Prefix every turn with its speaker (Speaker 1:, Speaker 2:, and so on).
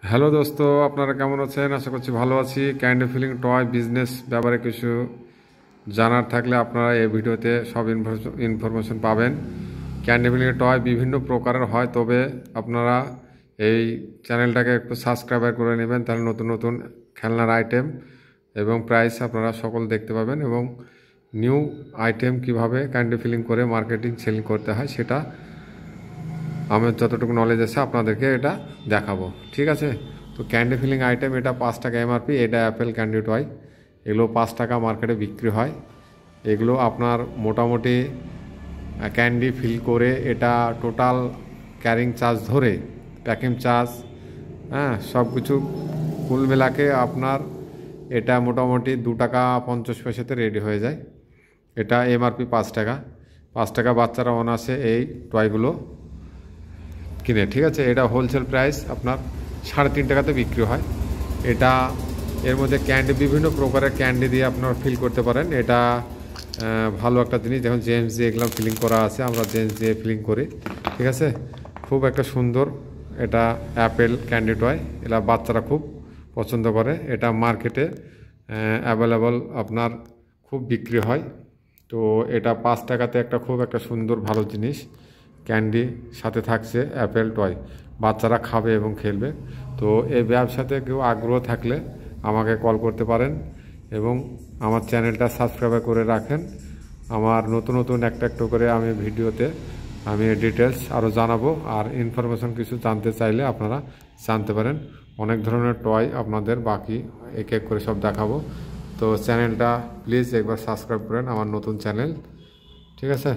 Speaker 1: Hello দোস্ত, আপনারা কেমন আছেন? আশা করছি ভালো আছি। ক্যান্ডি ফিলিং টয় বিজনেস ব্যাপারে কিছু জানার থাকলে আপনারা এই ভিডিওতে সব ইনফরমেশন পাবেন। ক্যান্ডি ফিলিং টয় বিভিন্ন প্রকারের হয়, তবে আপনারা এই চ্যানেলটাকে একটু সাবস্ক্রাইব করে নেবেন, তাহলে নতুন নতুন খেলনার আইটেম এবং প্রাইস আপনারা সকল দেখতে পাবেন, এবং নিউ আইটেম কিভাবে ক্যান্ডি ফিলিং করে মার্কেটিং সেলিং করতে হয় সেটা আমার যতটুকু নলেজ আছে আপনাদেরকে এটা দেখাবো। ঠিক আছে, তো ক্যান্ডি ফিলিং আইটেম এটা 5 টাকা এমআরপি। এটা অ্যাপেল ক্যান্ডি টয়, এগুলো 5 টাকা মার্কেটে বিক্রি হয়। এগুলো আপনার মোটামুটি ক্যান্ডি ফিল করে এটা টোটাল ক্যারিং চার্জ ধরে প্যাকিং চার্জ, সব কিছু কুল মেলাকে আপনার এটা মোটামুটি 2 টাকা 50 পয়সাতে রেডি হয়ে যায়। এটা এমআরপি 5 টাকা। 5 টাকা বাচ্চারা অনায়াসে এই টয়গুলো কিনে। ঠিক আছে, এটা হোলসেল প্রাইস আপনার 3.5 টাকাতে বিক্রি হয়। এটা এর মধ্যে ক্যান্ডি বিভিন্ন প্রকারের ক্যান্ডি দিয়ে আপনারা ফিল করতে পারেন। এটা ভালো একটা জিনিস। দেখুন জেমস দিয়ে এগুলো ফিলিং করা আছে, আমরা জেমস দিয়ে ফিলিং করি। ঠিক আছে, খুব একটা সুন্দর এটা অ্যাপেল ক্যান্ডি টয়, এটা বাচ্চারা খুব পছন্দ করে। এটা মার্কেটে অ্যাভেলেবল আপনার খুব বিক্রি হয়। তো এটা 5 টাকাতে একটা খুব একটা সুন্দর ভালো জিনিস। ক্যান্ডি সাথে থাকছে অ্যাপেল টয়, বাচ্চারা খাবে এবং খেলবে। তো এই ব্যবসাতে কেউ আগ্রহ থাকলে আমাকে কল করতে পারেন এবং আমার চ্যানেলটা সাবস্ক্রাইব করে রাখেন। আমার নতুন নতুন একটা একটু করে আমি ভিডিওতে আমি ডিটেলস আরও জানাবো, আর ইনফরমেশন কিছু জানতে চাইলে আপনারা জানতে পারেন। অনেক ধরনের টয় আপনাদের বাকি এক এক করে সব দেখাবো। তো চ্যানেলটা প্লিজ একবার সাবস্ক্রাইব করেন, আমার নতুন চ্যানেল। ঠিক আছে।